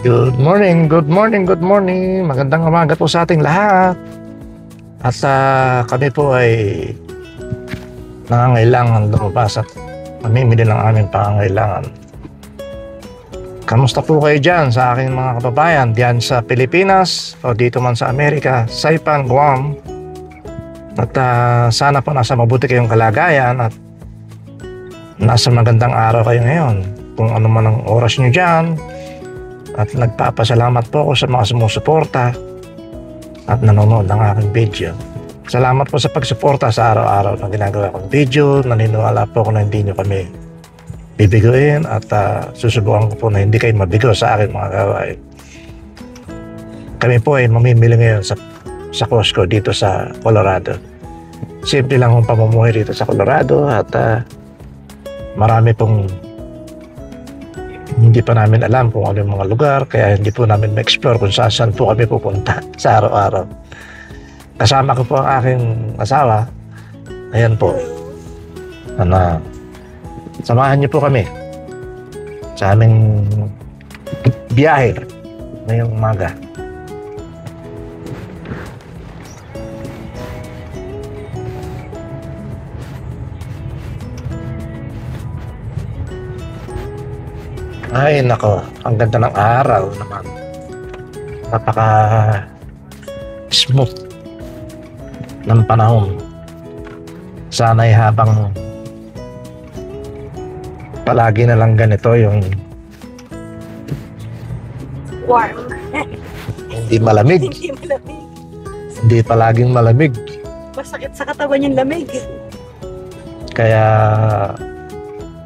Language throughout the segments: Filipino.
Good morning, good morning, good morning. Magandang umaga po sa ating lahat. At kami po ay nangangailangan lumabas at mamimili ng aming pangangailangan. Kamusta po kayo dyan sa aking mga kababayan diyan sa Pilipinas o dito man sa Amerika, Saipan, Guam? At sana po nasa mabuti kayong kalagayan at nasa magandang araw kayo ngayon. Kung ano man ang oras nyo dyan. At nagpapasalamat po ako sa mga sumusuporta at nanonood ng aking video. Salamat po sa pagsuporta sa araw-araw na ginagawa kong video. Naniniwala po ako na hindi nyo kami bibiguin at susubukan ko po na hindi kayo mabigo sa akin mga gawain. Kami po ay mamimili ngayon sa Costco dito sa Colorado. Simple lang ang pamumuhay dito sa Colorado at marami pong hindi pa namin alam kung ano yung mga lugar, kaya hindi po namin ma-explore kung saan po kami pupunta sa araw-araw. Kasama ko po ang aking asawa. Ayan po. Samahan niyo po kami sa aming biyahe ngayong umaga. Ay nako, ang ganda ng araw naman. Napaka smooth ng panahon. Sana'y habang palagi na lang ganito yung warm. hindi malamig. Hindi malamig. Hindi palaging malamig. Masakit sa katawan yung lamig. Kaya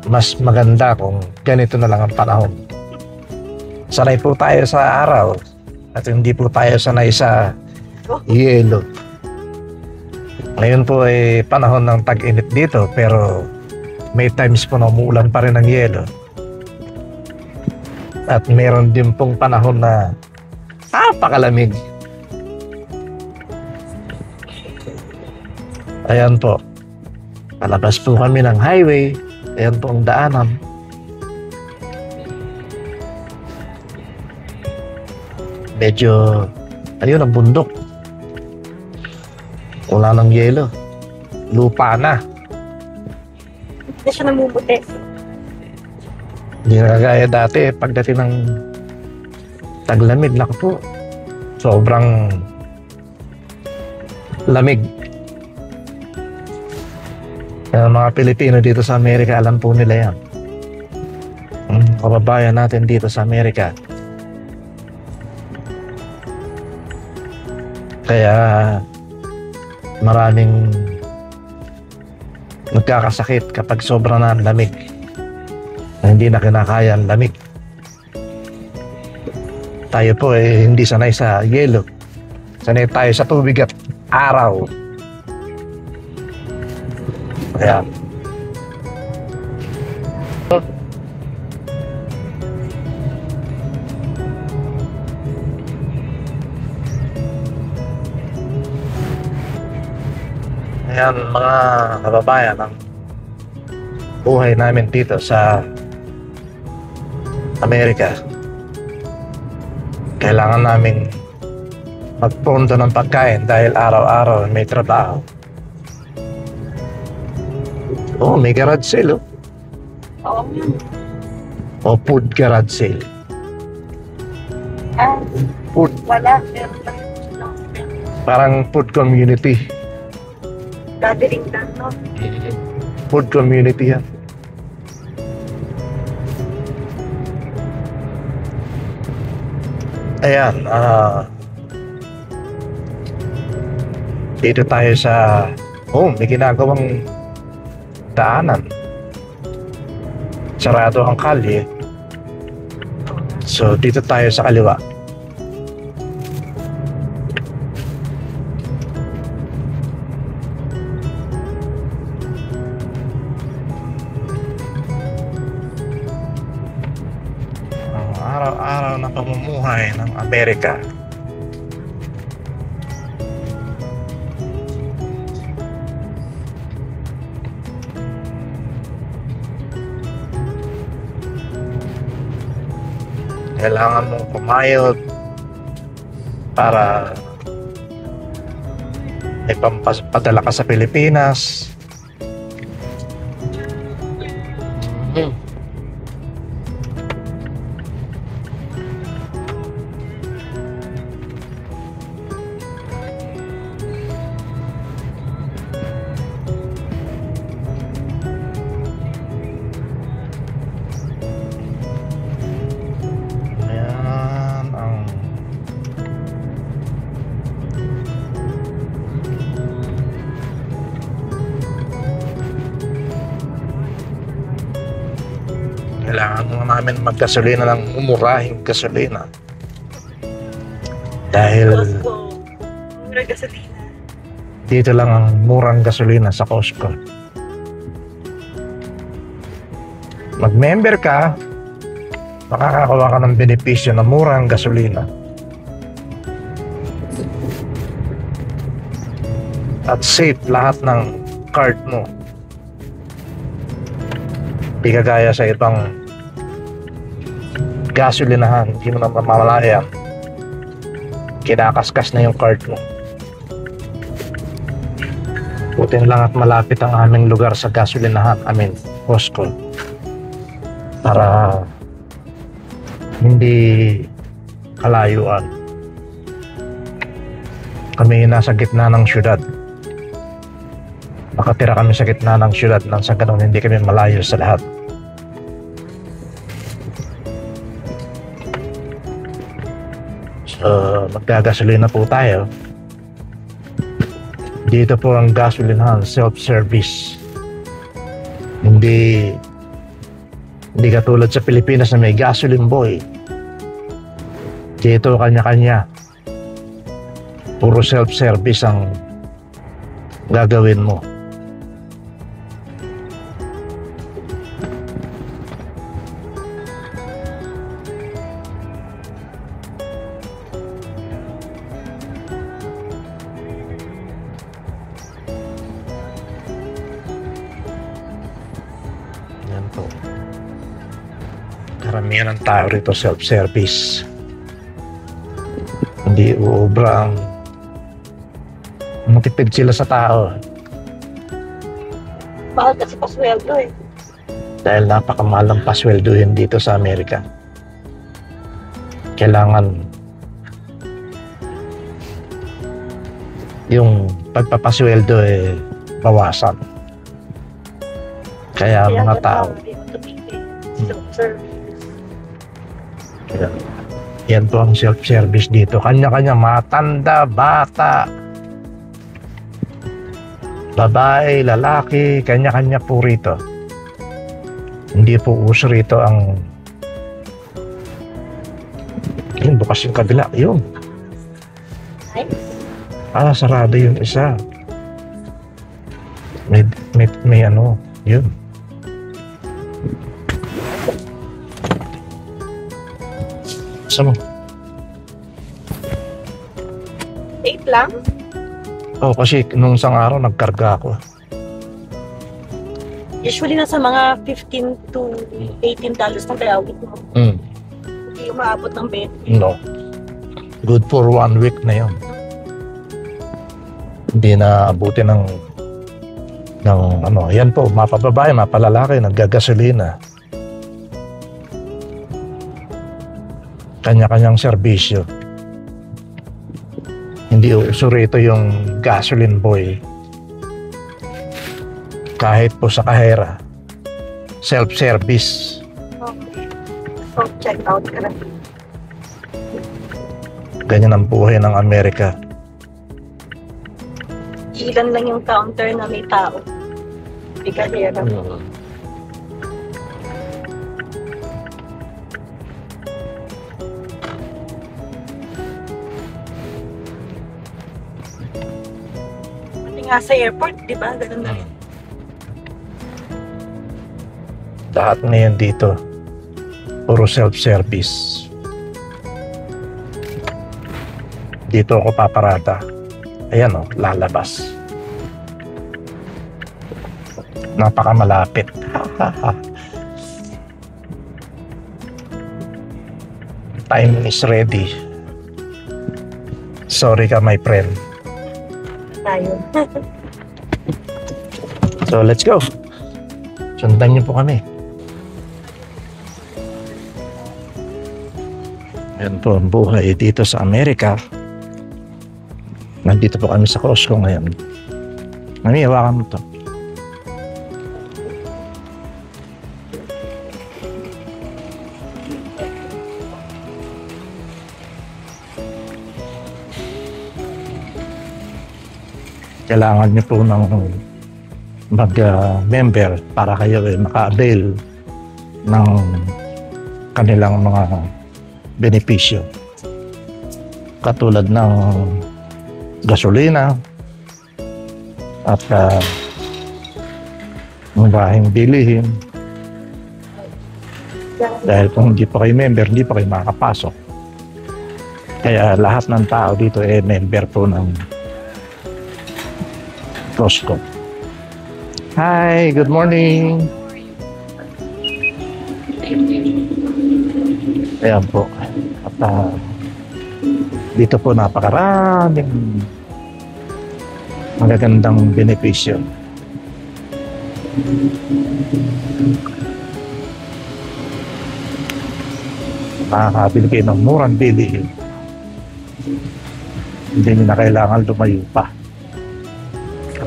mas maganda kung ganito na lang ang panahon. Sanay po tayo sa araw at hindi po tayo sanay sa yelo. Ngayon po ay panahon ng tag-init dito pero may times po na umuulan pa rin ng yelo. At meron din pong panahon na napakalamig. Ayan po. Palabas po kami ng highway. Ayan po ang daanan. Medyo, ayun ang bundok. Wala ng yelo. Lupa na. Hindi siya namumuti. Hindi na kagaya dati. Pagdating ng taglamig, naku po. Sobrang lamig. Kaya mga Pilipino dito sa Amerika, alam po nila yan. Kababayan natin dito sa Amerika. Kaya maraming nagkakasakit kapag sobra na ang lamig. Na hindi na kinakaya ang lamig. Tayo po hindi sanay sa yelo. Sanay tayo sa tubig at araw. Kaya ayan mga kababayan, ang buhay namin dito sa Amerika. Kailangan namin magpondo ng pagkain dahil araw-araw may trabaho. Oh, may garage sale, oh. Oo. O food garage sale. Food, Wala. Meron lang. parang food community. Gathering lang, no? Food community yan. Ayan, dito tayo sa, may ginagawang daanan. Sarado ang kalye. So, dito tayo sa kaliwa. Ang araw-araw na pamumuhay ng Amerika. kailangan mong pumayod para may pampapadala ka sa Pilipinas. Ayan ang kailangan mo namin maggasolina ng umurahing gasolina. Dahil Costco. Mura gasolina. dito lang ang murang gasolina sa Costco. Mag-member ka, makakakuha ka ng benepisyo na murang gasolina. At safe lahat ng card mo. Di kagaya sa ibang gasolinahan, hindi mo na mamalayan. Kinakaskas na yung card mo. Buti na lang at malapit ang aming lugar sa gasolinahan, Costco. Para hindi kalayuan. Kami nasa gitna ng syudad. Nakatira kami sa gitna ng syudad nang sa ganun hindi kami malayo sa lahat. So, magkagasolina po tayo. Dito po ang gasolinahan, self-service. Hindi katulad sa Pilipinas na may gasoline boy. Dito kanya-kanya. Puro self-service ang gagawin mo. Yan po. Karamihan ng tao rito self-service. Hindi uubra ang matipid sila sa tao. Mahal kasi pasweldo eh. Dahil napakamahal ang pasweldohin dito sa Amerika. Kailangan yung pagpapasweldo bawasan. Kaya mga tao, Hindi mo tumigil. Self-service. yan po ang self-service dito. Kanya-kanya, matanda, bata, babae, lalaki, kanya-kanya po rito. Hindi po uso rito ang yun, bukas yung kabila. Yun. Nice. Sarado yung isa. May ano, yun. Saan mo? 8 lang? Kasi nung isang araw nagkarga ako. Usually nasa mga $15 to $18 na tayawit mo. Hindi umaabot ng 20. No. Good for 1 week na yun. Hindi na abutin ng ano. Yan po, mapababae, mapalalaki, naggagasolina. Kanya-kanyang serbisyo. Hindi uso rito yung gasoline boy. Kahit po sa kahera. Self-service. Okay. So, check out ka na. Ganyan ang buhay ng Amerika. Ilan lang yung counter na may tao. Hindi ka hira. Pati nga sa airport, di ba? Ganun na rin. Lahat ngayon dito, puro self-service. Dito ako paparada. Ayan lalabas. Napakamalapit. time is ready. Sorry ka, my friend. Tayo. So, let's go. Sundan niyo po kami. Yan po ang buhay dito sa Amerika. Nandito po kami sa Costco ngayon. Mami, hawakan mo to. Kailangan niyo po ng mag-member para kayo maka-avail ng kanilang mga benepisyo. Katulad ng gasolina at murahing bilihin. Dahil kung hindi pa kayo member, hindi pa kayo makakapasok. Kaya lahat ng tao dito member po ng Costco. Hi, good morning. Ayan po. At dito po napakaraming magagandang benepisyo. Makakabili kayo ng murang bilihin. Hindi nyo na kailangan lumayo pa.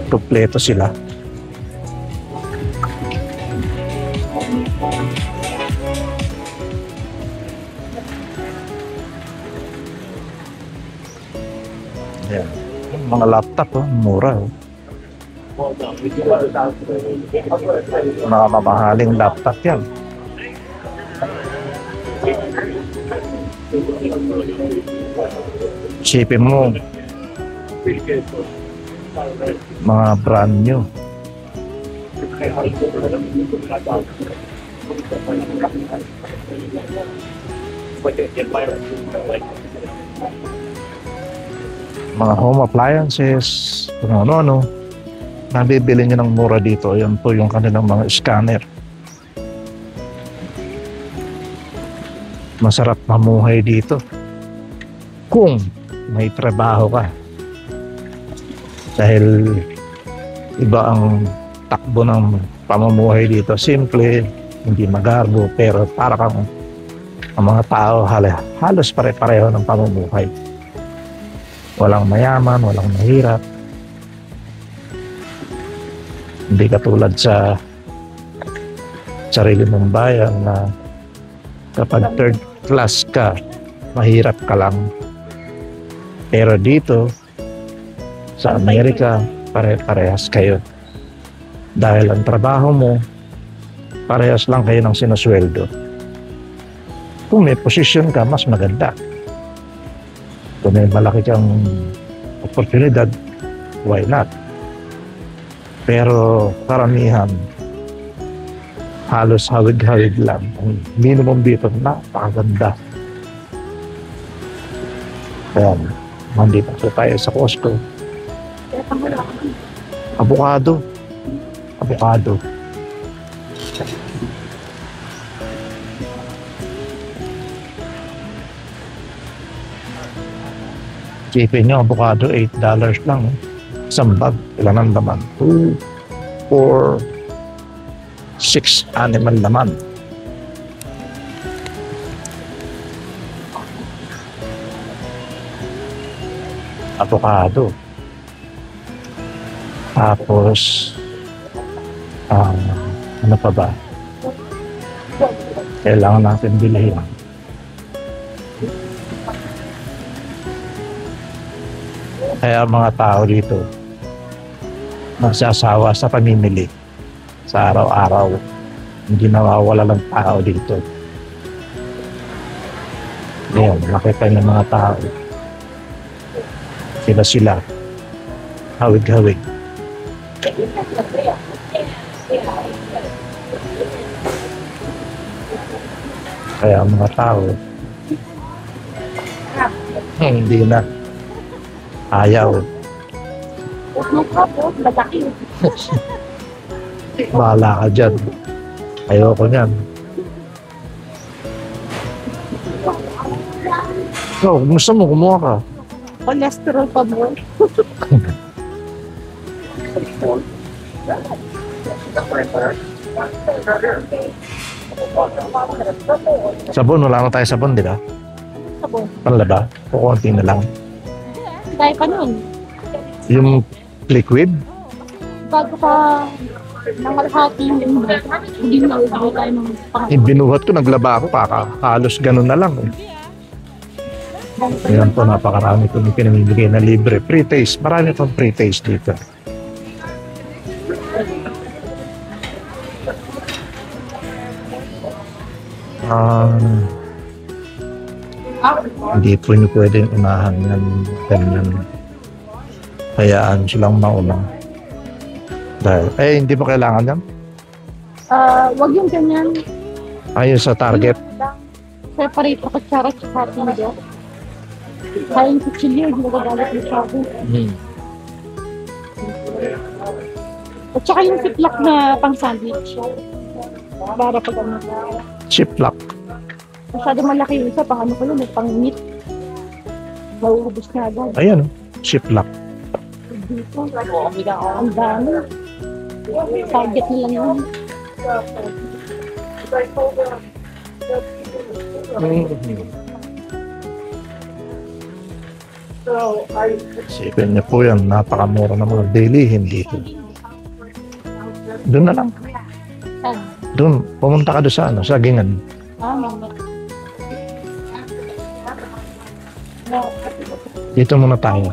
Kompleto sila. Ayan. Mga laptop, mura. Mga mamahaling laptop yan. Isipin mo, mga brand new. Mga home appliances, kung ano-ano, nabibili nyo ng mura dito. Yan po yung kanilang mga scanner. Masarap mamuhay dito kung may trabaho ka. Dahil iba ang takbo ng pamumuhay dito. Simple, hindi magarbo, pero para kang ang mga tao halos pare-pareho ng pamumuhay. Walang mayaman, walang mahirap. Hindi katulad sa sarili mong bayan na kapag third class ka, mahirap ka lang. Pero dito, sa Amerika, pare-parehas kayo. Dahil ang trabaho mo, parehas lang kayo ng sinusweldo. Kung may posisyon ka, mas maganda. Kung may malaki kang oportunidad, why not? Pero karamihan, halos hawig-hawig lang. Ang minimum dito, napakaganda. Kaya, nandito tayo sa Costco. Avocado. Isipin nyo, avocado, $8 lang. Isang bag, ilan ang laman? 2, 4, 6 animal laman. Avocado. Tapos, ano pa ba? Kailangan natin bilhin. Kaya mga tao dito, magsasawa sa pamimili sa araw-araw. Hindi nawawala ng tao dito. Ngayon, nakita ng mga tao. Sila, hawig-hawig. Kaya ang mga tao, hindi na. Ayaw. Bahala ka dyan. Ayoko niyan. So, kung gusto mo, kumuha ka. Cholesterol pa mo. Sabon, wala na tayo sabon, di ba? Sabon. Panlaba, o konti na lang. Dahil pa nun, Yung liquid, bago ka nangalhati yung hindi na ubo tayo ng binuhat ko, naglaba ako, halos ganun na lang. Eh. Ayan po, napakarami ko yung pinamimigay na libre. Pre-taste, marami pang pre-taste dito. Hindi po nyo pwedeng unahan ng ganyan. Hayaan silang mauna. Dahil, hindi mo kailangan yan? wag yung ganyan. Ayun sa target. Separate ako kutsara at tinidor. Kaya yung kutsilyo, hindi nagagalit yung sabi. At saka yung siplak na pang sandwich. Para pag ano. Chiplock. Masyado malaki yung isa, pang ano ko yun, pang meat. Mauubos na agad. Ayan, chiplock. Dito, ang dami. Target nila yun. Isipin niyo po yan, napakamura ng mga bilihin dito. Doon na lang. Saan? Doon, pumunta ka doon sa ano, sa Gingan. Mama. Dito muna tayo.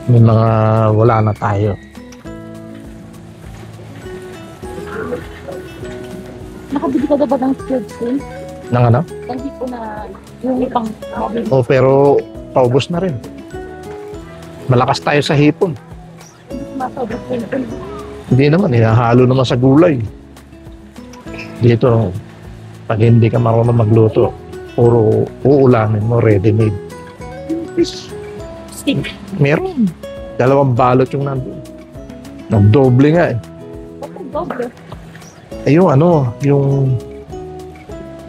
May mga wala na tayo. Nakabili ka na ba ng skilled screen? Nang ano? Hindi ko na yung pang mabili. Oh, pero paubos na rin. Malakas tayo sa hipon. Masobra ko yun. Hindi naman, hinahalo naman sa gulay. Dito, pag hindi ka marunong magluto, puro uulamin mo, ready-made. Stick. Meron. 2 balot yung nandun. Nagdoble nga eh. Bakit doble? Yung ano, yung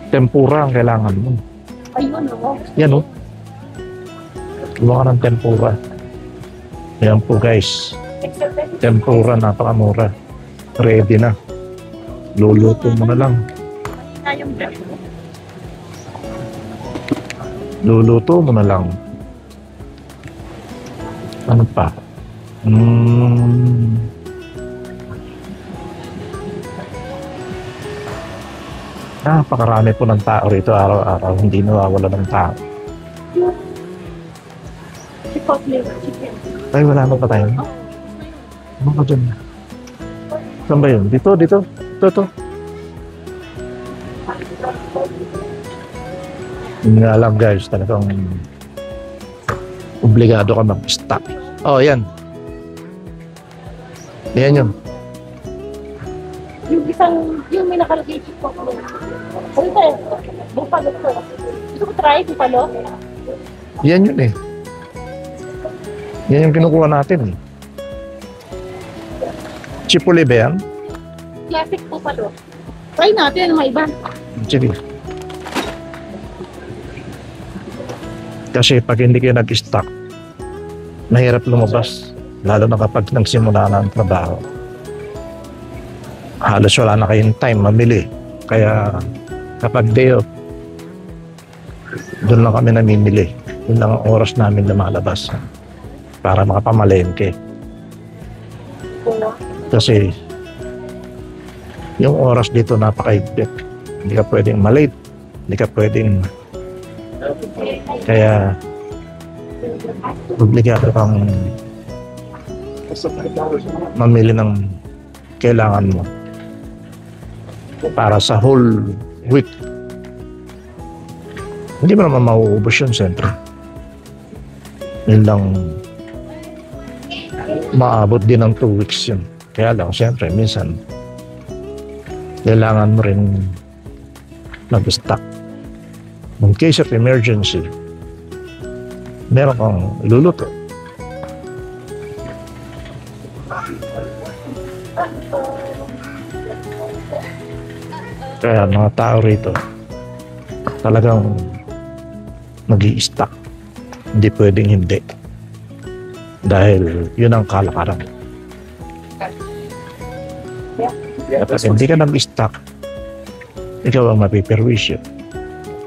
tempura ang kailangan mo. Ayun, no? Yan o. Gawa ka ng tempura. Yan po guys. Tempura, napakamura. Ready na. Luluto mo na lang. Luluto mo na lang. Ano pa? Napakarami po ng tao rito araw-araw. Hindi nawawala ng tao. Chicken. Ay, wala na pa tayo. Ano ka dyan? Saan ba yun? Dito. Ito. Hindi nga alam guys, talagang obligado ka mag-stop. Oh, yan. Yan yun. Yung may nakalagay chicken. Ano tayo? Bupalo ko. Gusto ko try, bupalo? Yan yun eh. Yan yung kinukuha natin eh. Chipole ba yan? Classic bupalo. Try natin, ano may iba? Sige. Kasi pag hindi kayo nag-stock, mahirap lumabas. Lalo na kapag nagsimula na ang trabaho. Halos wala na kayong time mamili. Kaya kapag day off, doon lang kami namimili. Yun lang ang oras namin lumalabas para makapamalengke. Kasi yung oras dito napakaigpit. Hindi ka pwedeng malate. Hindi ka pwedeng... Kaya obligado kang mamili ng kailangan mo para sa whole week. Hindi mo naman mauubos yun, siyempre. Yun lang, maabot din ng 2 weeks yun. Kaya lang, siyempre, minsan kailangan mo rin mag-stock. In case of emergency, meron kang iluluto. Kaya mga tao rito talagang nag-i-stock. Hindi pwedeng hindi. Dahil yun ang kalakaran. Kapag hindi ka nag-stock, ikaw ang mapiperwisyo.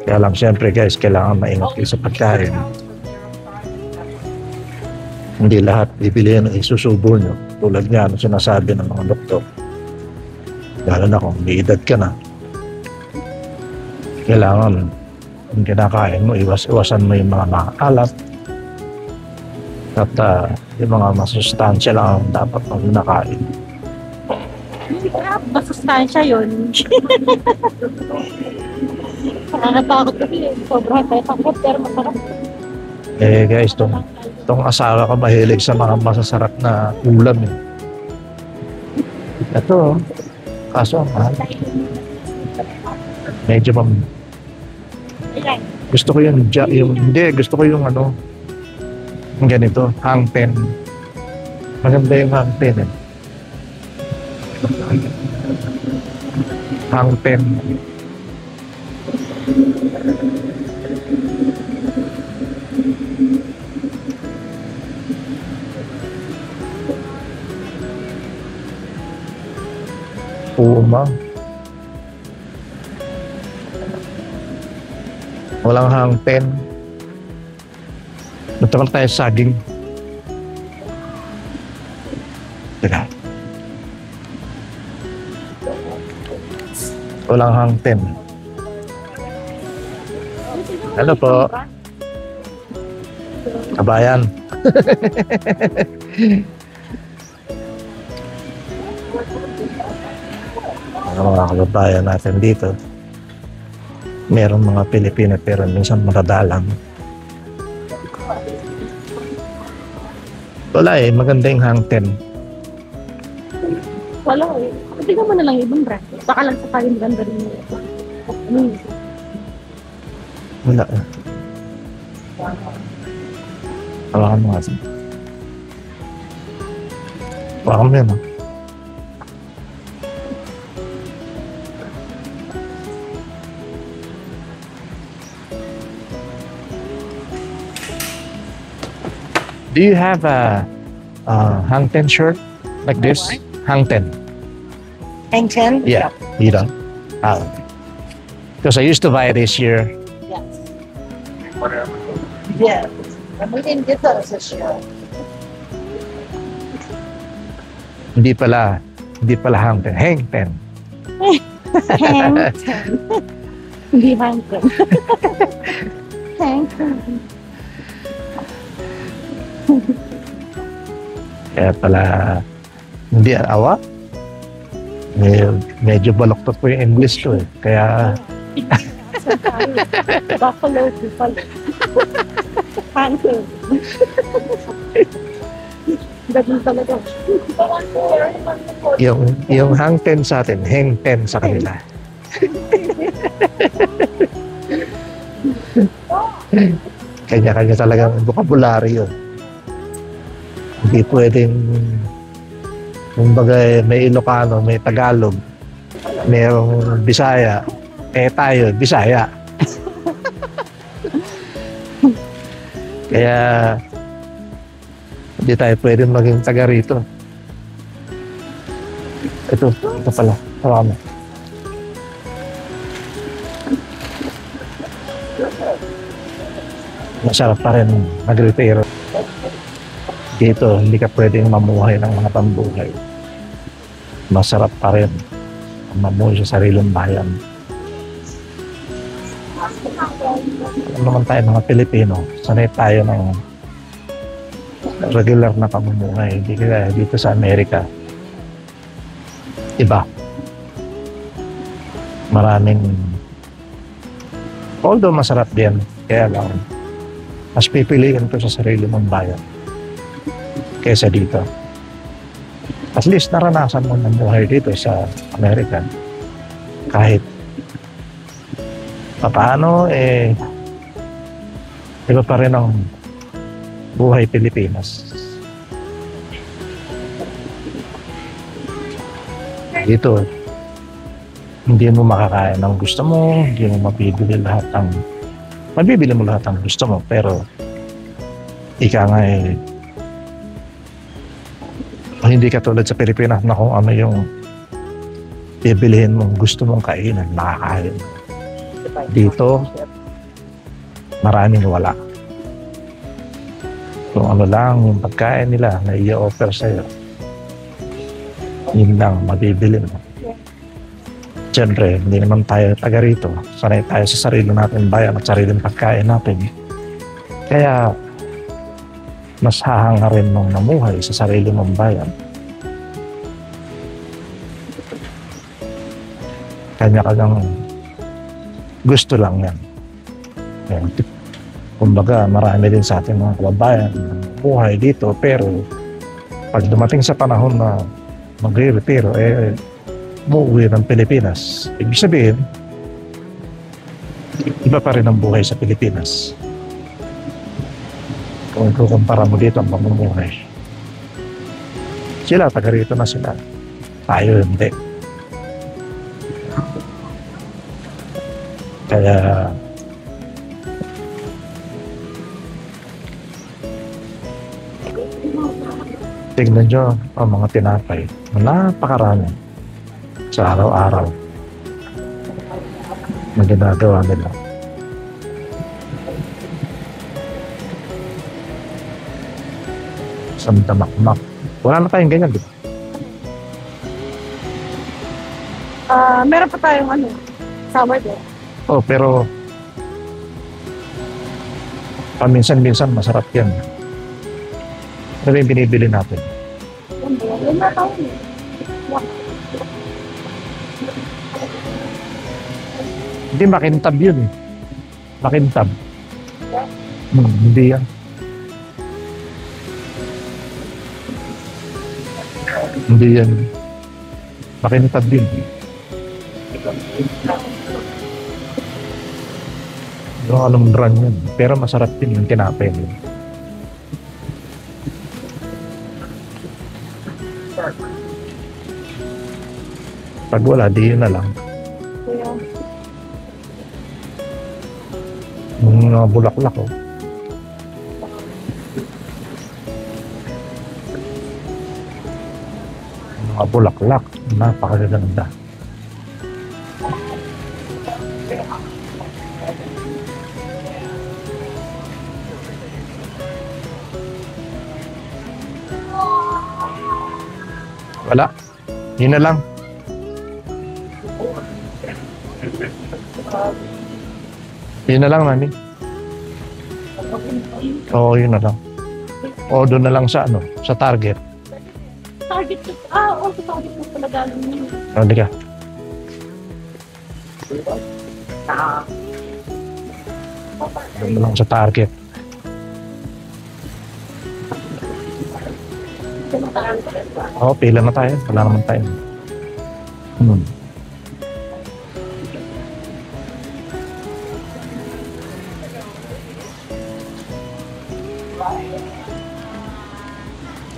Kaya lang siyempre guys, kailangan maingat kayo sa pagkain. Hindi lahat bibili ng isusubo nyo. Tulad nga ano sinasabi ng mga doktor. Lalo na kung may edad ka na. Kailangan yung kinakain mo, iwasan mo yung mga maalat. At yung mga masustansya lang ang dapat mong nakain. Masustansya yun. Nakakatakot kasi sobrang tayo takot pero masarap. Eh guys, itong asawa ko mahilig sa mga masasarap na ulam eh. Ito, kaso mahal. Medyo gusto ko gusto ko yung ano, yung ganito, hangpen. Maganda yung hangpen eh. Hangpen. Puma. Walang hangpen. Natagal tayo sa saging. Teka. Walang hangpen. Ano po? Kabayan. Mga kababayan natin dito. Meron mga Pilipino pero minsan magadalang. Wala eh, maganda yung hangten. Wala eh. Tingnan mo na lang ibang brand. Baka lang sa tayo maganda rin yun. Wala eh. Hawakan mo kasi. Hawakan mo yun ah. Do you have a hangten shirt like this? Hangten. Hangten? Yeah. You don't? Because I used to buy it this year. Yes. Yes. And we didn't get those this year. Hindi pala hangten. Hangten. Hangten. Hindi hangten. Hangten. Kaya pala hindi awa. Medyo baloktot po yung English ko eh. Kaya Buffalo. Hangten. Ganun talaga. yung hangten sa atin, hangten sa kanila. Kanya-kanya talagang vocabulary yun. Hindi pwedeng kumbaga may Ilocano, may Tagalog, mayroong Bisaya, tayo, Bisaya. Kaya hindi tayo pwedeng maging taga rito. Ito pala, tawa mo. Masarap pa rin mag-retiro. Dito, hindi ka pwedeng mamuhay ng mga pambuhay. Masarap pa rin mamuhay sa sariling bayan. Alam naman tayo mga Pilipino, sanay tayo ng regular na pamumuhay. Hindi kaya dito sa Amerika. Iba. Maraming, although masarap din, kaya lang, mas pipiliin ko sa sarili mong bayan kaysa dito. At least naranasan mo ng buhay dito sa Amerika. Kahit paano, iba pa rin ang buhay Pilipinas. Dito, Hindi mo makakain ng gusto mo, hindi mo mabibili mo lahat ng gusto mo, pero ika nga hindi katulad sa Pilipinas na kung ano yung bibilihin mong gusto mong kainin, makakain. Dito, maraming wala. Kung ano lang yung pagkain nila na i-offer sa'yo, yun lang mabibili mo. Siyempre, hindi naman tayo taga rito. Sanay tayo sa sarili natin bayan at sariling pagkain natin. Kaya, mas hahanga rin mong namuhay sa sarili mong bayan. Kanya-kanyang gusto lang yan. Yan. Kumbaga, marami din sa ating mga kababayan na buhay dito, pero pag dumating sa panahon na magre-retiro, umuwi ng Pilipinas. Ibig sabihin, iba pa rin ang buhay sa Pilipinas. Kung ikukumpara mo dito ang pamumuhay. Sila, taga rito na sila. Tayo hindi. Kaya, tignan nyo ang mga tinapay. Napakarami sa araw-araw na ginagawa nila. Sa damakmak. Wala na tayong ganyan, di ba? Meron pa tayong summer din. Oh, pero paminsan-minsan masarap yan. Ano yung binibili natin? Yan na tayo. Hindi, makintab yun eh. Makintab. Hindi yan. Hindi yan. Makintab yun. Yung alumdran yun. Pero masarap din yung tinapay yun. Pag wala, di yun na lang. Yung mga bulaklak, oh. Mga bulaklak, napakaganda. Wala. Yun na lang. Yun na lang, mami. Oo, yun na lang. O, doon na lang sa sa Target. Target ko. Sa Target ko pala galing yun. Hindi ka. Doon na lang sa Target. Oo, pila na tayo. Wala naman tayo.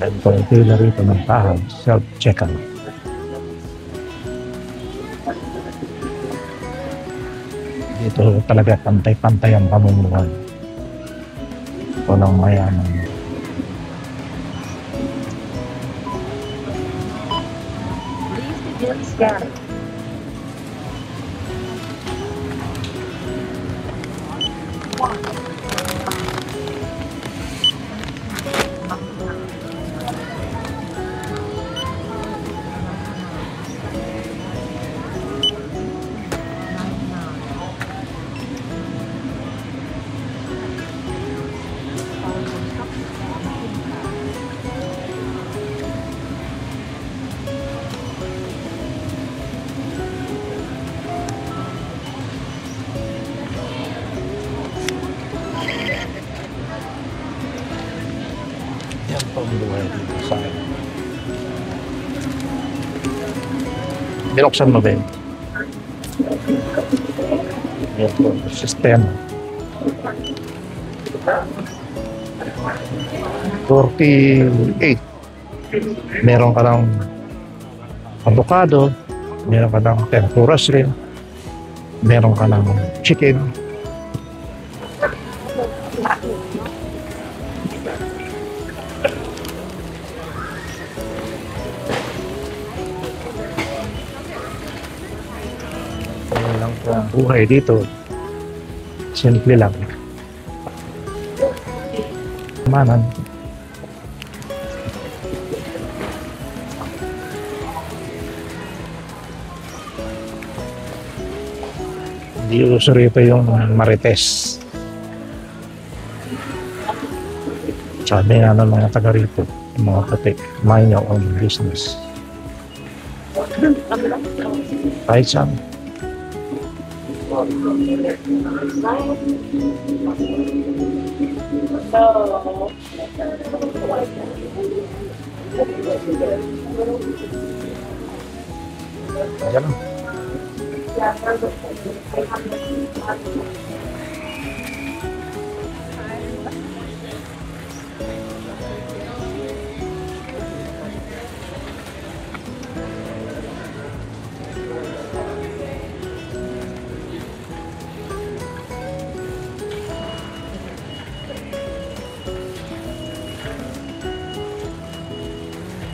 Dahil po yung pila rito ng tahag, self-checkout. Dito talaga pantay-pantay ang pamumuhay. Walang mayaman. Scan. Yan po ang buhay dito sa akin. Binuksan mo ba yun? Yan po, sistema. 48. Meron ka ng avocado, Meron ka ng tempura shrimp. Meron ka ng chicken. Ano lang po ang buhay dito. Simple lang. Manan. Hindi uso rito yung marites. Sabi nga ng mga taga rito, yung mga puti, mind your own business. Kahit saan. Ayan.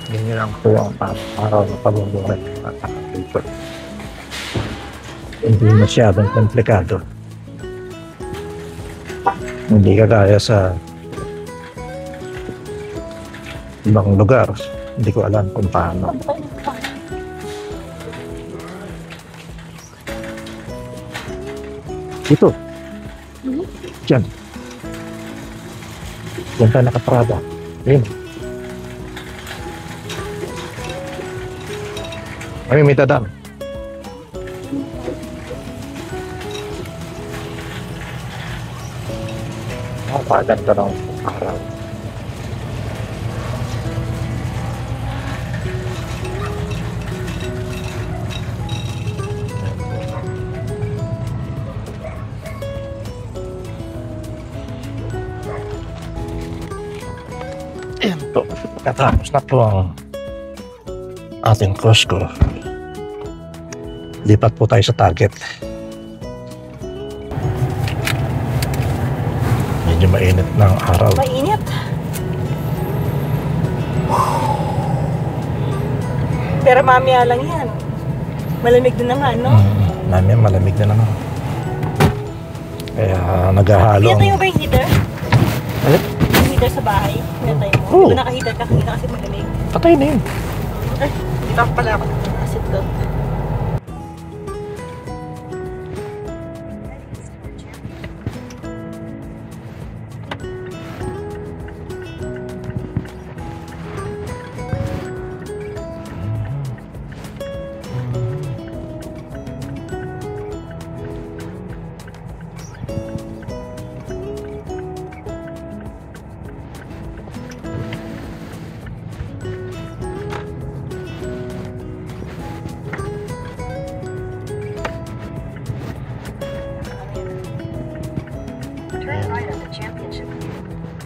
Ganyan lang po ang araw na pamumuhay ng mga tao. Hindi masyadong komplikado. Hindi kagaya sa ibang lugar. Hindi ko alam kung paano. Ito. Diyan. Diyan tayo nakaparada. Ayun. Kami may dadaan. Napaganda ng araw. Ayan po. Katapos na po ang ating Costco. Lipat po tayo sa Target. Medyo mainit ng araw. Mainit. Pero mamaya lang yan. Malamig din naman, no? Mamaya malamig na naman. Kaya naghahalo. Pinatay mo ba yung heater? Alip? Yung heater sa bahay? Pinatay mo? Oo. Hindi ba naka-heater ka? Hindi na kasi malamig. Patay na yun. Ay, di ba pala ako nakasit doon?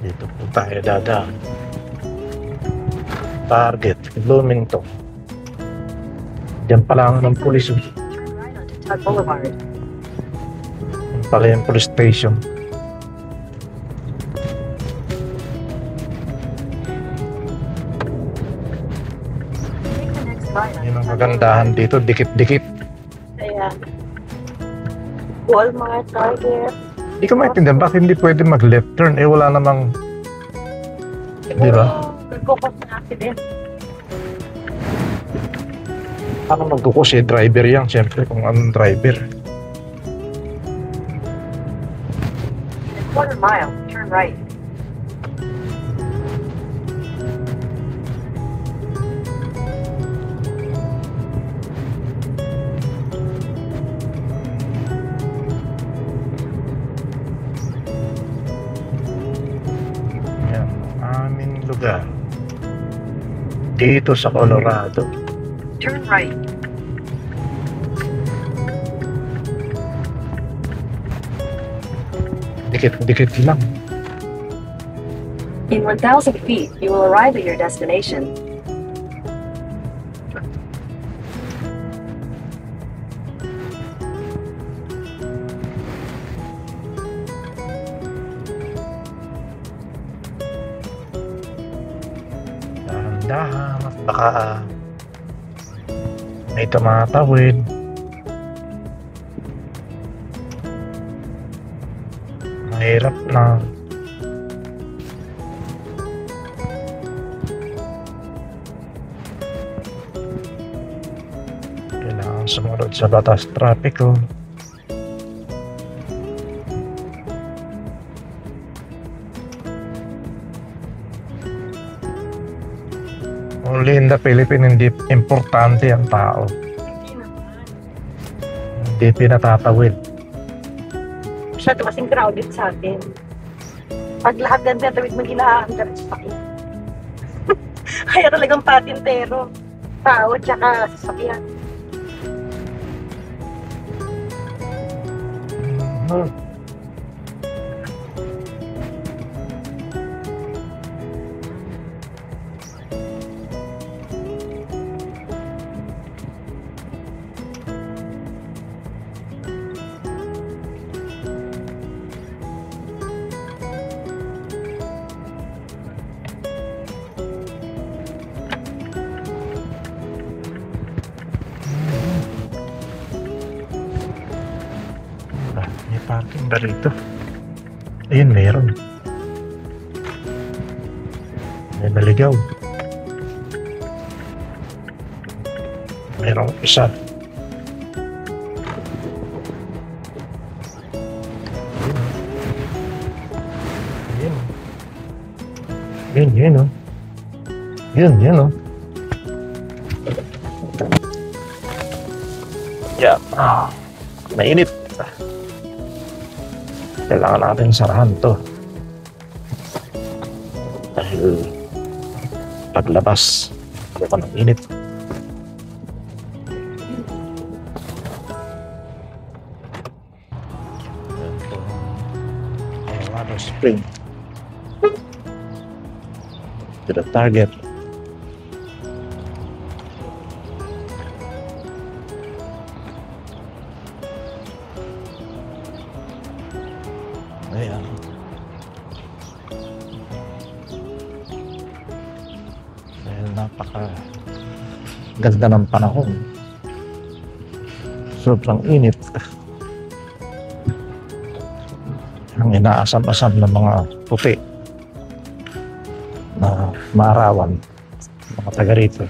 Dito po tayo dadaan. Target, Bloomington. Diyan pala ang ng pulis. Boulevard. Yan pala yung police station. Yun ang kagandahan dito, dikit-dikit. Kaya, Walmart, Target. Hindi ko maintindihan bakit hindi pwede mag-left turn. Eh wala namang, di ba? Nagkukos na accident. Ano magkukos eh, driver yan. Siyempre kung anong driver. Quarter mile, turn right. Yan, aming lugar. Dito sa Colorado. Turn right. Dikit-dikit lang. In 1,000 feet, you will arrive at your destination. Baka may tumatawid. Mahirap na. Kailangan sumunod sa batas trapiko. Only in the Philippines, hindi importante ang tao. Hindi naman. Hindi pinatatawid. Masyado kasing crowded sa atin. Pag lahat ng tinatawid mo, ginahandar sa sakyan. Kaya talagang patintero. Tao, tsaka sasakyan. Hmm. May parking ba rito? Ayun, meron. May naligaw. Merong isa. Ayun. Ayun. Yun, oh. Yun, oh. Yeah. Mainit. Kailangan natin sarahan to dahil paglabas mukhang ng init. Ito, Colorado Spring to the target. Ayan. Dahil napaka ganda ng panahon. Sobrang init. Ang inaasam-asam ng mga puti na maarawan, mga taga rito.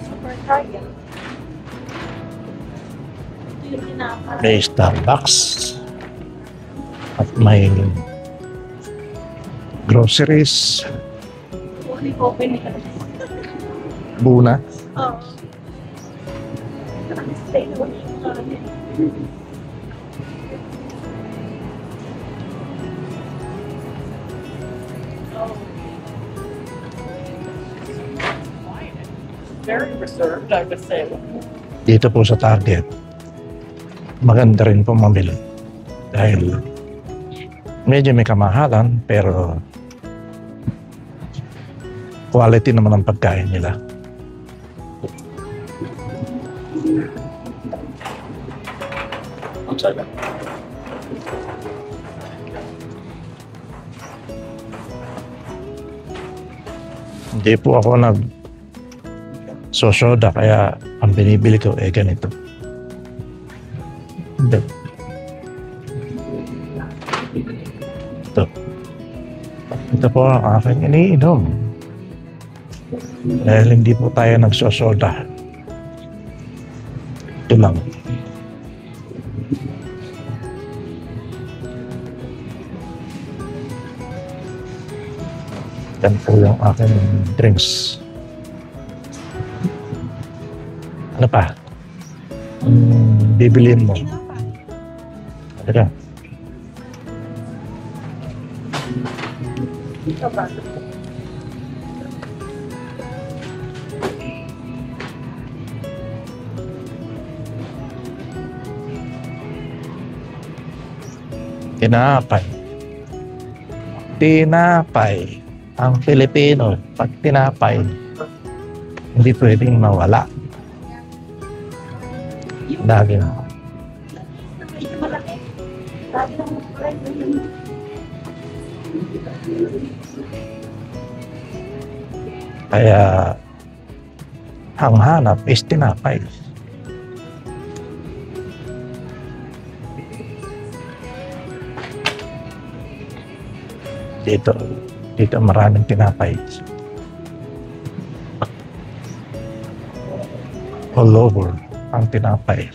Super Target. Ito yung pinaka. May Starbucks at may groceries, Fully open ito. Buna. Oo. Stay away. Very reserved, I would say. Dito po sa Target, maganda rin po mamili dahil medyo may kamahalan pero quality naman ang pagkain nila. I'll tell you. Hindi po ako soda kaya ang binibili ko ganito. Ito. Ito po ang aking iniinom. Dahil hindi po tayo nagsosoda. Ito lang. Yan po yung aking drinks. Ano pa? Bibilin mo. Teka. Ito ba? Tinapay. Tinapay. Ang Pilipino, pag tinapay, hindi pwedeng mawala. Lagi na. Ito malaki. Lagi ng Kaya, ang hanap is tinapay. Dito maraming tinapay. All over ang tinapay.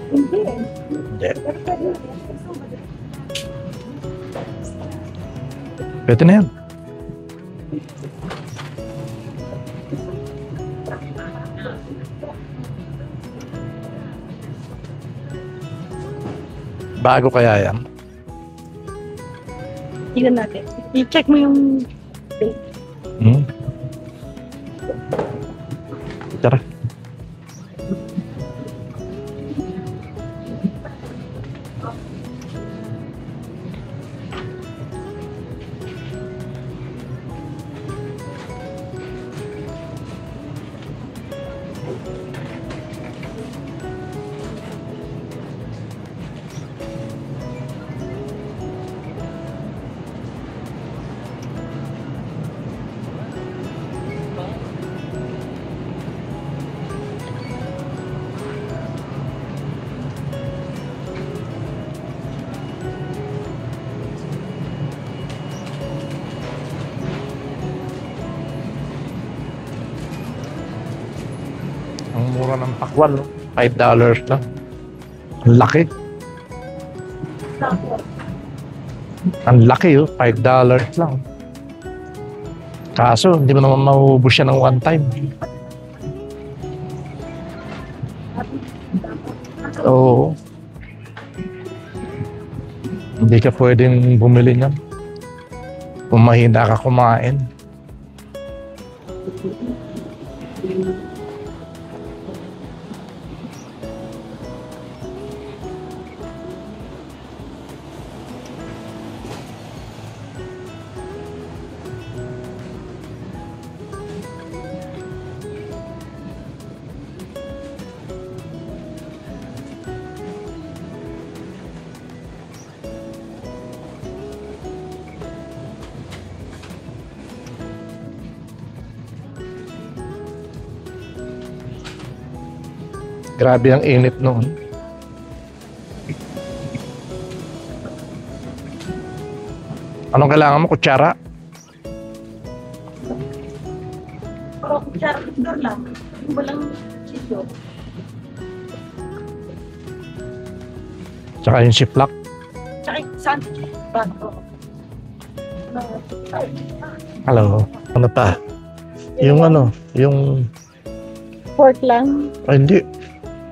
Hindi. Hindi. Pero pwede. Pwede na yan. Bago kaya yan? Tingnan natin. I-check mo yung Hmm? Tara. Ang mura ng pakwan, no? $5 lang. Ang laki. Ang laki, oh. $5 lang. Kaso, hindi mo naman maubos siya ng one time. Oo. Hindi ka pwedeng bumili niyan. Kung mahina ka kumain. Grabe ang init noon. Anong kailangan mo? Kutsara? Pero kutsara dito lang. Walang sityo. Tsaka yung siplak. Tsaka yung sandwich. Bato. Hello. Ano pa? Yung ano? Yung... Fork lang. Ay, hindi.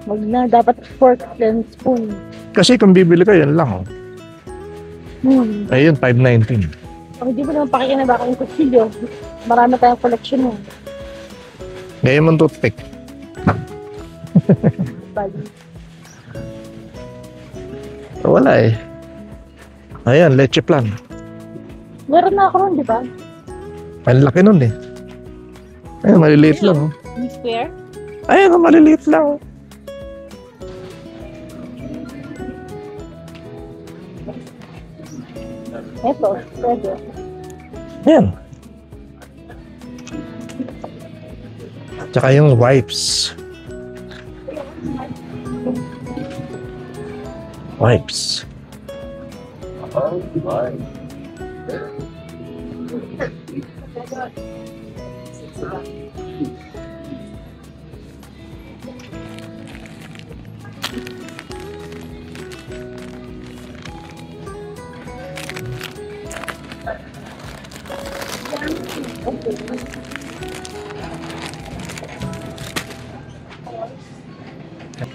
Wag na. Dapat fork and spoon. Kasi kung bibili ka, yan lang. Oh. Ayun, $5.19. Pag hindi mo naman pakikinabakan yung kutsilyo, marami tayong collection mo. Ngayon mong toothpick. Bali. Wala eh. Ayan, leche plan. Meron na ako ron, di ba? Ang laki nun eh. Ayun, maliliit lang. Oh. Yung square? Ayun, maliliit lang. Oh. Eto, pwede. Ayan. Tsaka yung wipes. Wipes.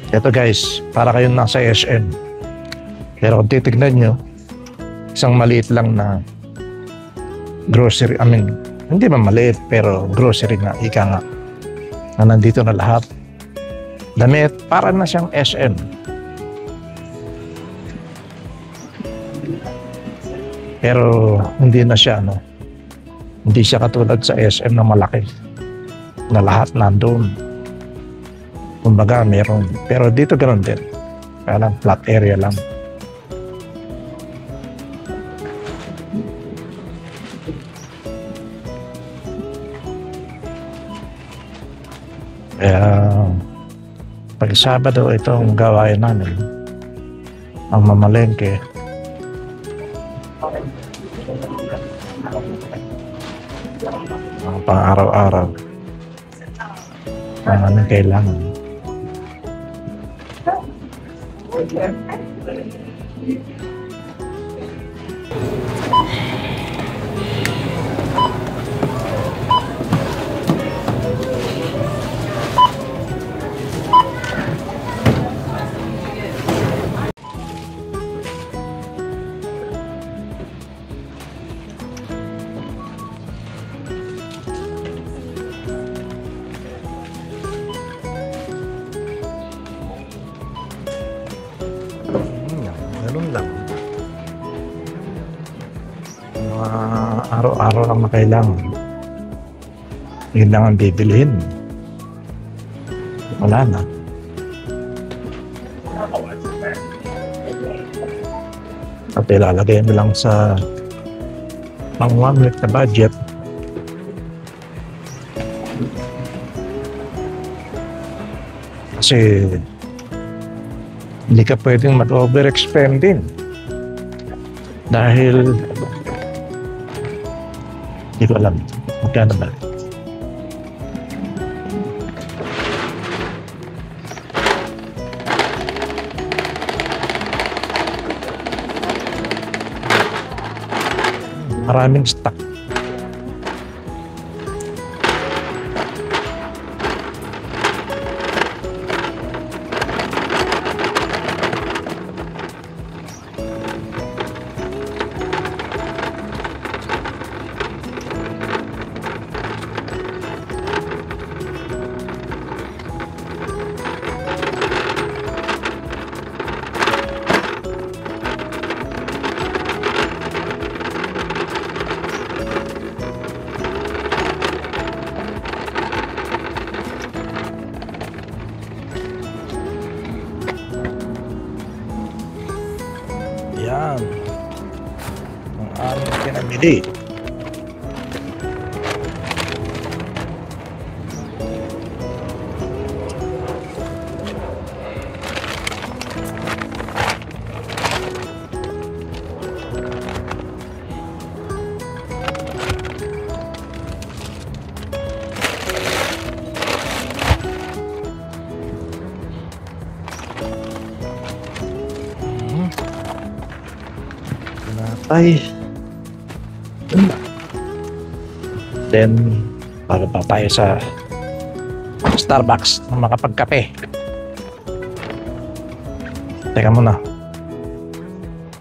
Ito guys, para kayong nasa SM. Pero kung titignan nyo, isang maliit lang na grocery, hindi man maliit, pero grocery na, ika nga, na nandito na lahat. Damit, para na siyang SM. Pero hindi na siya, hindi siya katulad sa SM na malaki, na lahat nandun. Kumbaga, meron. Pero dito ganoon din. Kaya lang, flat area lang. Kaya, pag Sabado, itong gawain namin. Ang mamalengke. Ang pang-araw-araw. Ang anong kailangan. Ganun lang. Mga araw-araw lang na kailangan. Yun lang ang bibilihin. Wala na. At ilalagay mo lang sa pang 1 week na budget. Kasi hindi ka pwedeng mag-overexpending dahil hindi ko alam magkano ba. Maraming stock. Yan ang aming pinamili. Ay, then para pa tayo sa Starbucks na makapagkape. Teka muna,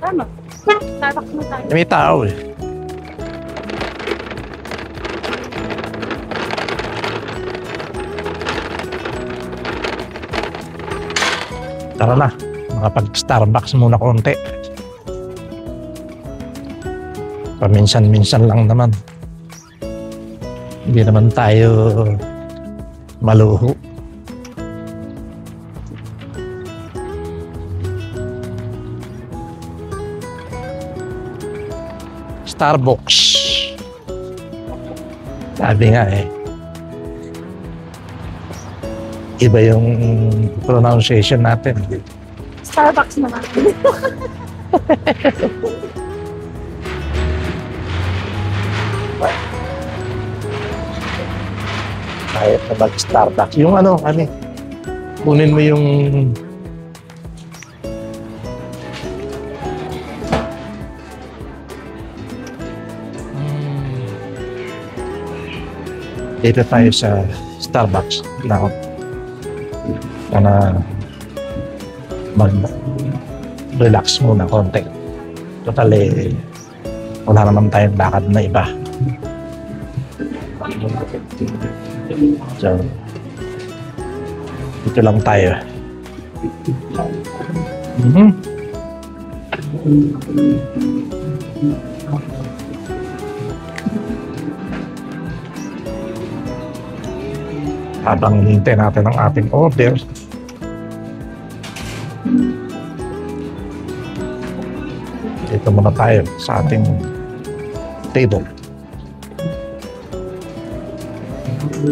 Tama. Starbucks mo tayo. may tao eh. Tara na, makapag-Starbucks muna konti. Paminsan-minsan lang naman. Hindi naman tayo maluho. Starbucks. Sabi nga eh. Iba yung pronunciation natin. Starbucks naman. Kahit na mag-Starbucks. Yung ano, kunin mo yung dito tayo sa Starbucks na mag-relax muna konti. Total wala naman tayong lakad na iba. So, dito lang tayo. Habang hinihintay natin ang ating order, dito muna tayo sa ating table. Ay,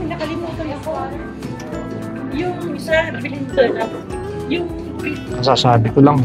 nakalimutan ako. Yung isa, bilhin ko na. Yung Sasabi ko lang,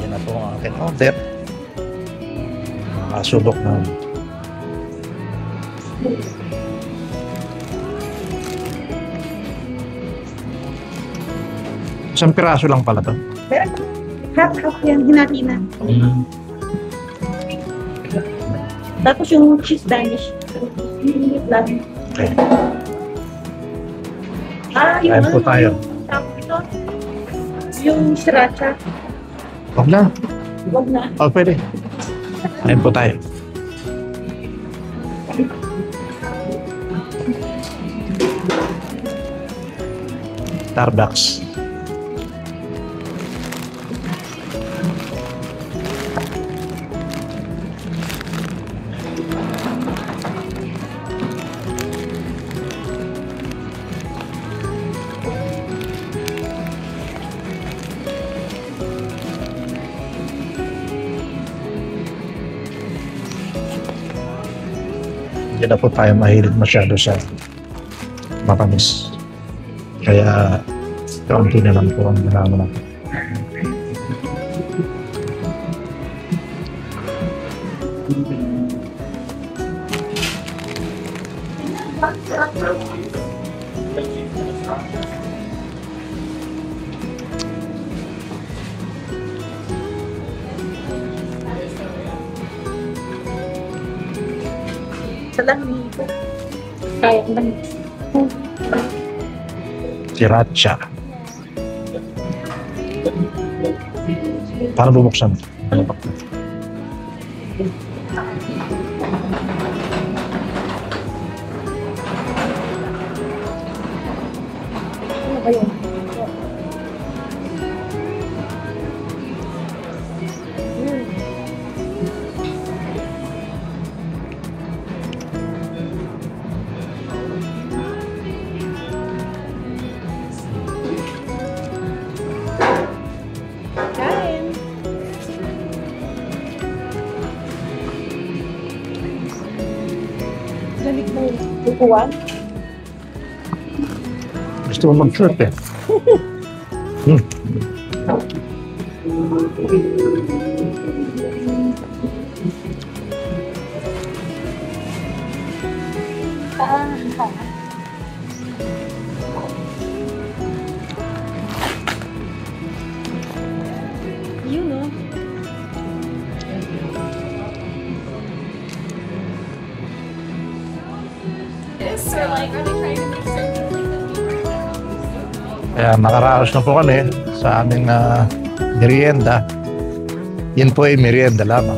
yan na po ang aking order. Nakasulok na. Isang piraso lang pala to. half yan, hinati na. Tapos yung cheese Danish. Lang. Okay. Yung Kain po tayo. tawag ito, yung sriracha. Huwag na. Wag na. Oh, pwede. Kain po tayo. Starbucks. Hindi na po tayo mahilig masyado sa matamis. Kaya kaunti na lang po ang ginagawa natin. Salamin ko. Kaya man. Sriracha. Para bubuksan. Ano ba? Ano ba yun? Upuan? Gusto mo mag-surf eh. Hmm. Yun, no? Or like, are they trying to make sense of like the people? Kaya nakaraos na po kami sa aming merienda. Yan po ay merienda lamang.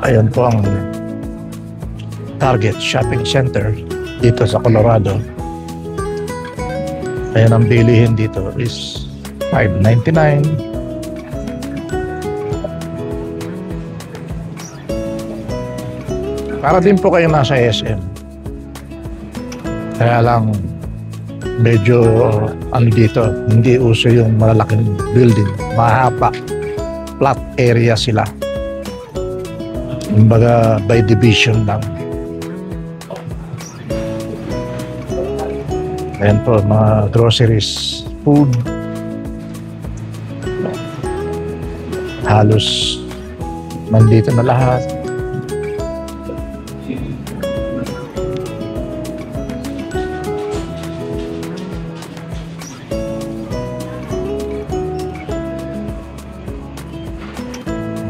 Ayan po ang Target Shopping Center dito sa Colorado. Ayan ang bilihin dito is $5.99. Para din po kayo nasa SM. Kaya lang medyo ano dito, hindi uso yung malalaking building. Mahaba. Flat area sila. Kumbaga by division lang. Ayan po, mga groceries, food. Halos nandito na lahat.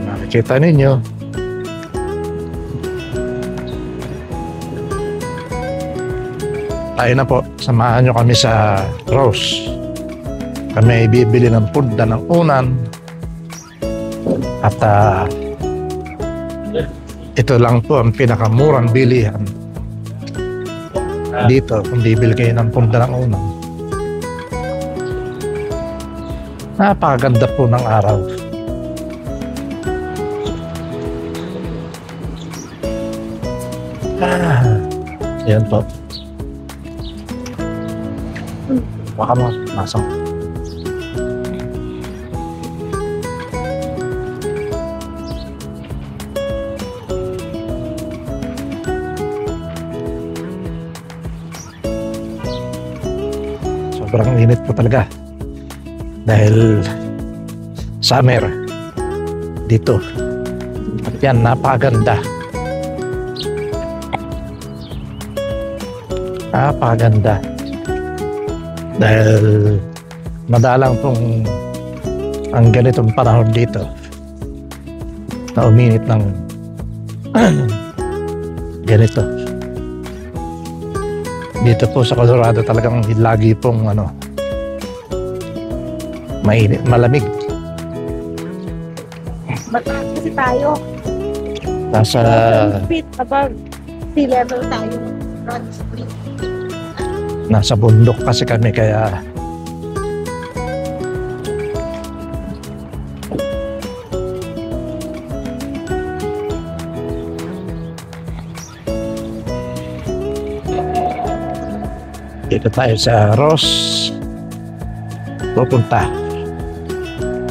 Nakikita ninyo. Tayo na po, samahan nyo kami sa Rose. Kami ay bibili ng punda ng unan. At ito lang po ang pinakamurang bilihan dito kung bibili kayo ng punda ng unan. Napakaganda po ng araw. Yan po. Baka mo, masang. Sobrang init po talaga. Dahil summer dito. At yan, napakaganda. Napakaganda. Dahil madalang pong ang ganitong panahon dito na uminit ng ganito. Dito po sa Colorado talagang lagi pong mainit, malamig. Mataas kasi tayo. Nasa 7 feet above sea level tayo. Rod Street. nasa bundok kasi kami kaya dito tayo sa Ross pupunta.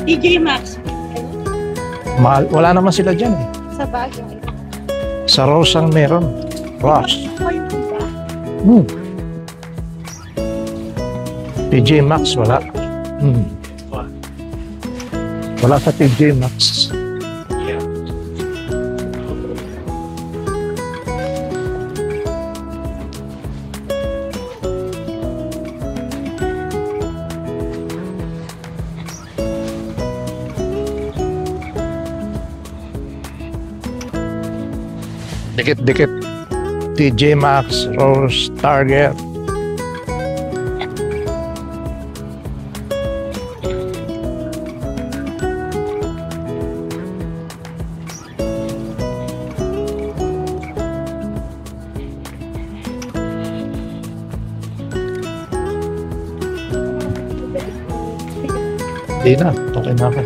TJ Maxx. Mahal, wala naman sila dyan eh. Sa Baguio. Sa Ross ang meron. Ross. Hmm. TJ Maxx wala. Wala sa TJ Maxx. Dikit-dikit. TJ Maxx, Ross, Target. Hindi na, okay na ako.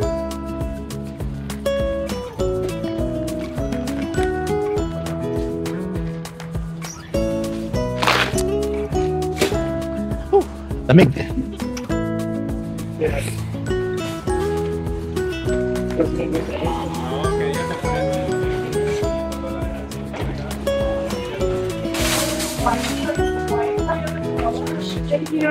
Lamig. Dito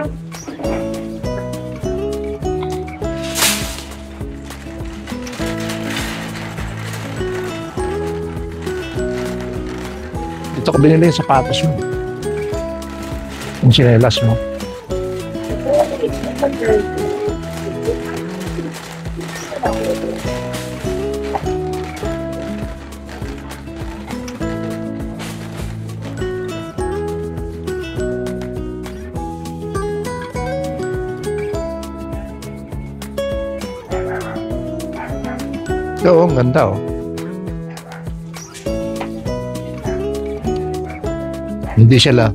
ko binili yung sapatos mo. Yung sinelas mo. Oo, ang ganda oh. Hindi siya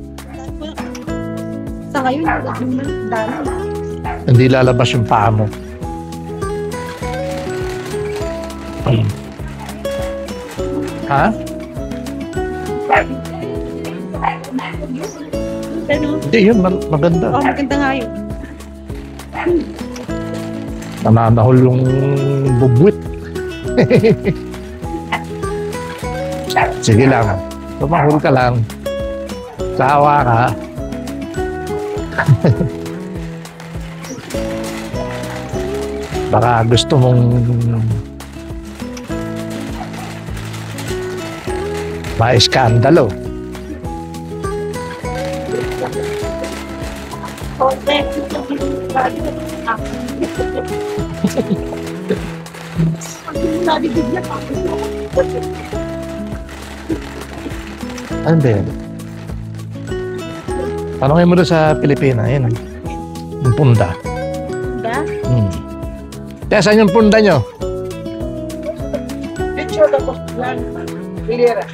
Sa ngayon, dami. hindi lalabas yung paa mo. Ha? Ano? Hindi, yun maganda. Oh, maganda nga yun. Nananahol yung bubwit. Sige lang. Tumahol ka lang. Sawa ka. Baka gusto mong ma-iskandalo. Okay. Ano ba yan? Tanongin mo doon sa Pilipina. Yan. Yung punda. Punda? Kaya saan yung punda nyo? Picture na po lang. Hilera.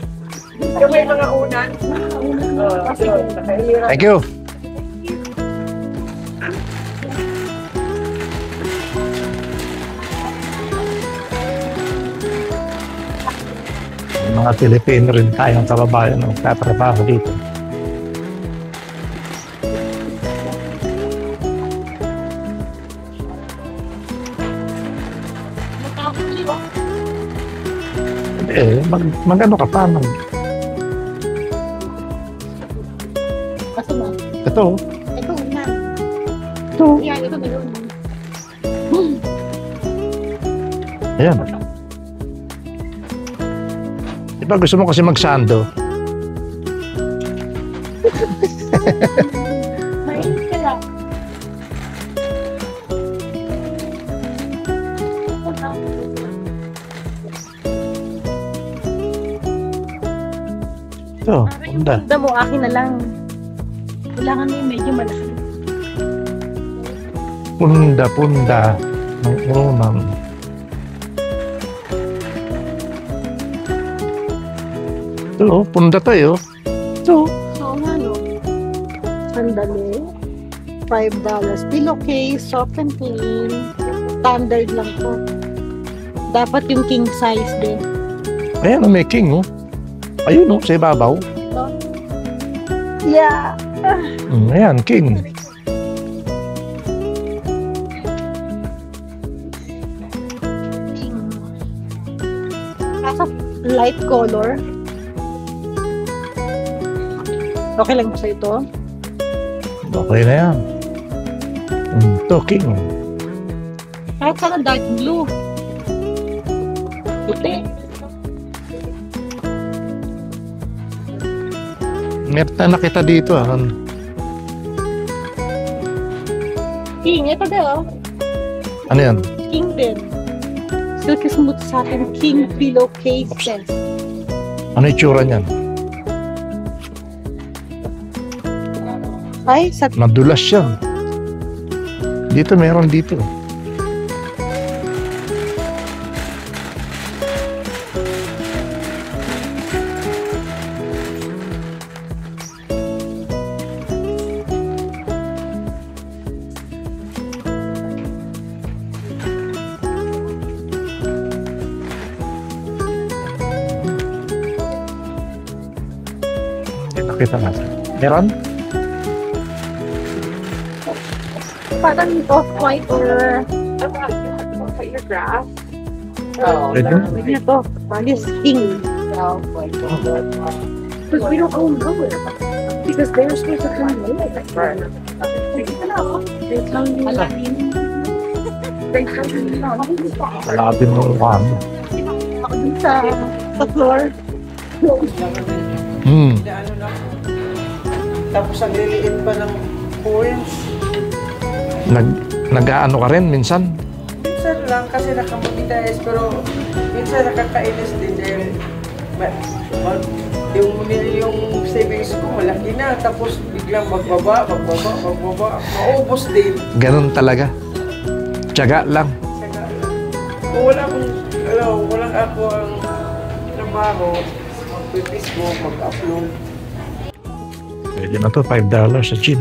Yung may mga unan. Nakahilera. Thank you. Mga Pilipino rin tayong kababayan ng katrabaho dito. Mag-ano ka pa? Kasi mo, Ito. ito na. Ito. Yan, ito na yun. Ayan. Di ba gusto mo kasi magsando? Mainit ka lang. Ito, Para yung punda. punda mo, akin na lang. Kailangan mo yung medyo malaki. Punda. Ng unang. Ito, punda tayo. Ito. So, nga no. Sandali. $5. Pillowcase, soft and clean. Standard lang po. Dapat yung king size din. Ayan, may king, oh. Ayun, oh, sa ibabaw. Yeah. Ayan, king. King. Kaso light color. Okay lang ba sa ito? Okay na yan. Ito, king. Kahit sana dark blue. Puti. Meron na nakita dito, ah. King, ito daw. Ano yan? King din. Silky smooth satin king pillowcases. Ano yung tsura niyan? Ay, sa Madulas yan. Dito, meron dito. Nakita natin. Meron? parang off-white or Your grass. Pwede? pwede na to. This king. Oh, Because we don't own nowhere. Because they're supposed to come late. They come Labi mo kami. ako dun sa floor. Na ano na. Tapos ang liliit pa ng points. Nag-aano ka rin minsan? Minsan lang kasi nakamonetize pero minsan nakakainis din dahil yung savings ko malaki na tapos biglang magbaba. Maubos din. Ganun talaga. Tiyaga lang. Saka, kung walang ako ang trabaho, mag-Facebook, mag-upload. Pwede na to, $5 sa gym.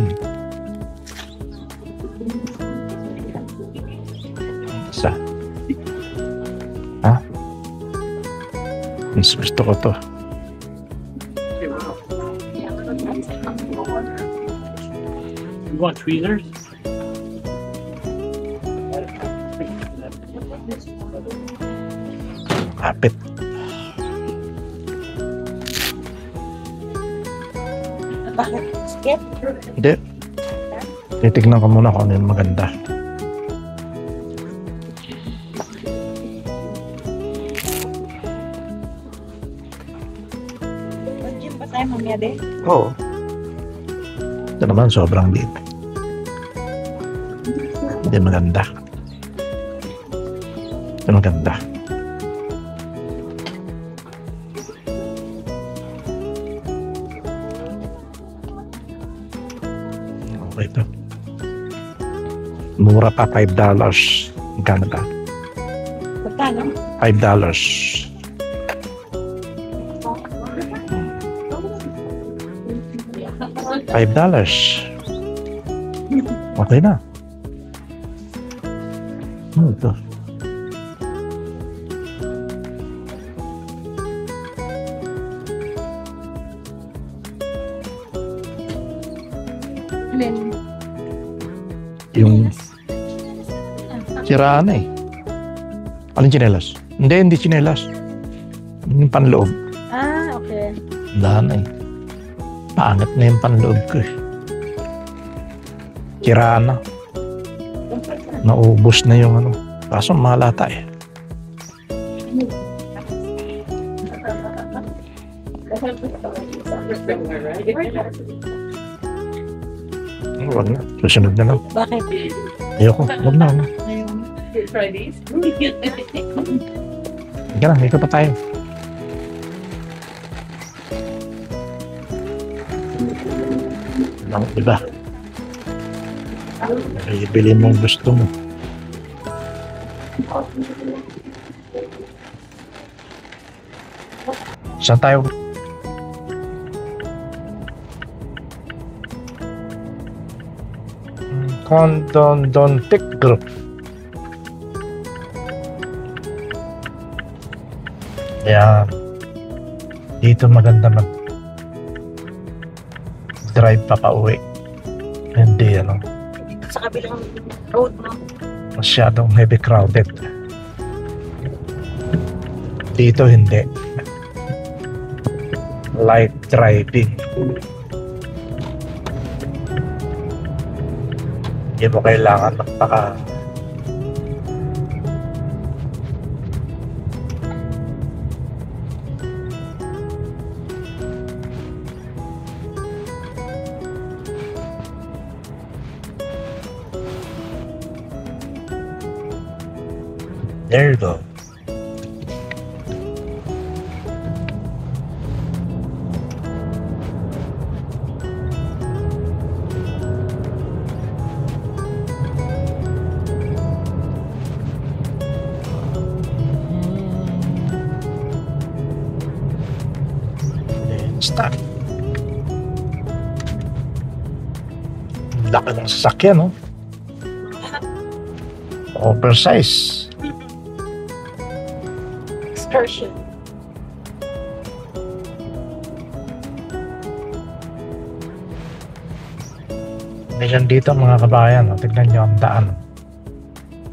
Isa. Ha? Mas gusto ko to. You want tweezers? Kapit. Bakit? Skip? Hindi. Titignan ko muna kung ano yung maganda. Mag-gym ba tayo mamaya din? Oo. Ito naman sobrang liit. Hindi maganda. Ito maganda. Okay ito. Mura pa, $5. Magkano ka? Magkano? $5. $5. Okay na. Ito. Alin? Yung siraan na eh. Alin tsinelas? Hindi tsinelas. Yung panloob. Ah, okay. Wala na eh. Pangit na yung panloob ko eh. Siraan na. Naubos na yung ano. Kaso mahalata eh. Huwag na. Susunod na lang. Bakit? Ayoko. Huwag na. Ayun. Try these? Hindi na. Ito pa tayo. Ang iba. Ibili mong gusto mo. Saan tayo? Condodontic Group. Kaya dito maganda mag drive pa pauwi. Hindi ano, Sa kabilang road, no? masyadong heavy crowded. Dito hindi. Light driving. Hindi mo kailangan magpaka There you go. Stop. Laki ng sasakyan, no? Oversize. Excursion. Ganyan dito mga kabayan, no? Tignan nyo ang daan.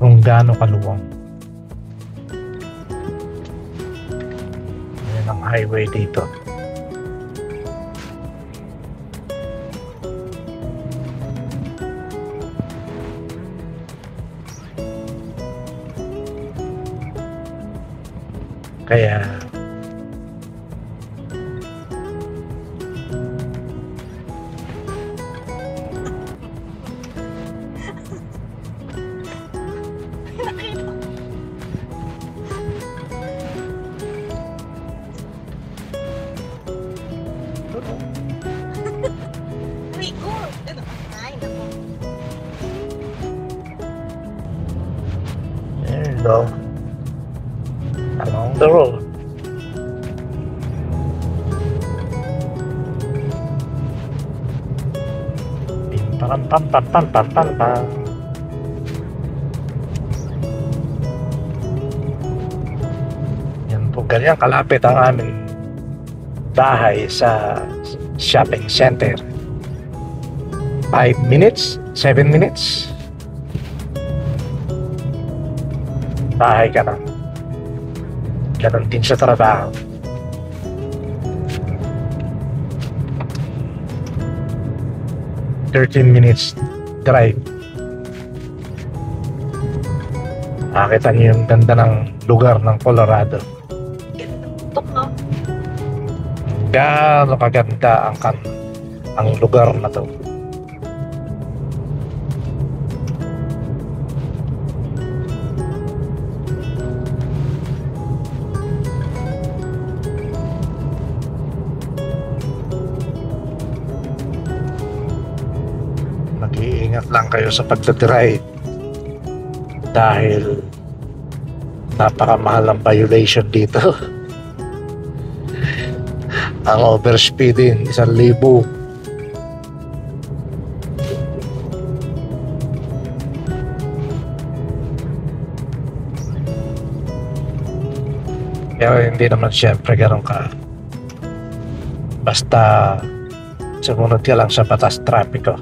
Kung gaano kaluwang. Yan ang highway dito. Kaya Rico! Ano? Ay, naku. there you go. Along the road. Pim pam pam pam pam pam pam pam. Yan po, ganyan kalapit ang aming bahay sa shopping center. 5 minutes, 7 minutes. Bahay ka na. Ganon din sa trabaho. "13 minutes drive." Nakita niyo yung ganda ng lugar ng Colorado. Tok, no? Gaano kaganda ang lugar na to. Mag-iingat lang kayo sa pagdadrive dahil napakamahal ang violation dito. Ang overspeeding 1,000. Pero hindi naman siyempre ganun ka. Basta sumunod ka lang sa batas trapiko.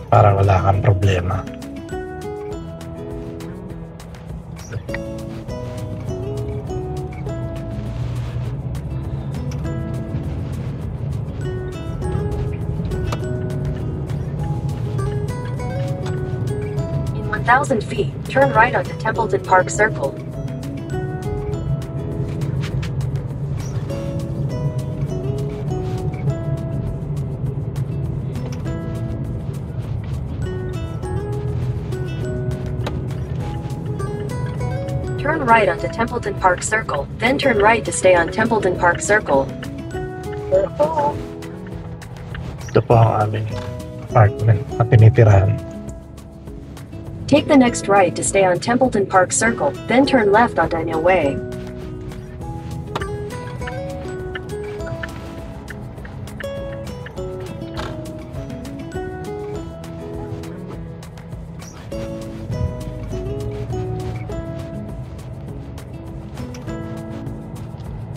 Para wala kang problema. In 1,000 feet, turn right onto Templeton Park Circle. Turn right onto Templeton Park Circle, then turn right to stay on Templeton Park Circle. Ito po ang aming apartment na tinitirahan. Take the next right to stay on Templeton Park Circle, then turn left on Daniel Way.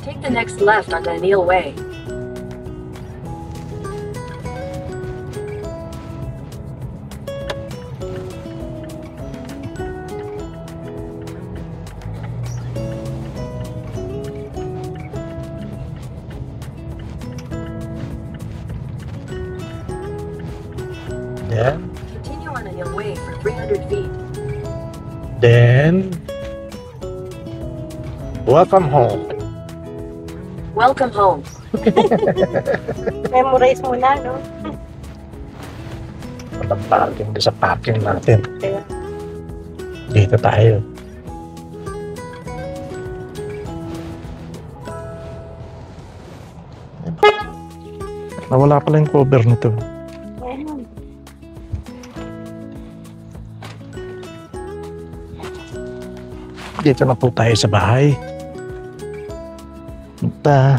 Take the next left on Daniel Way. Then, Continue on Daniel Way for 300 feet. then, welcome home. Welcome home. Memorize muna, no? Walang parking doon sa parking natin. Kaya, Dito tayo. Nawala pala yung cover nito. ayun. Dito na po tayo sa bahay. Punta.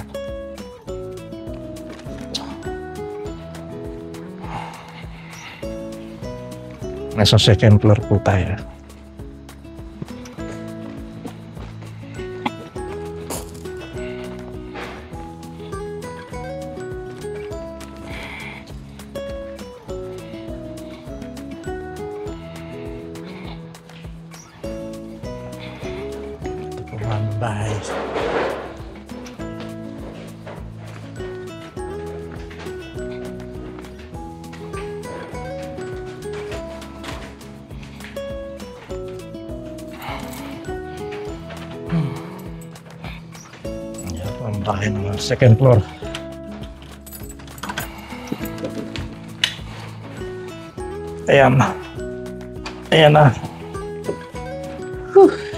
Nasa second floor po tayo. Ito po ang bahay. tayo ng second floor. Ayan. Ayan na. Whew.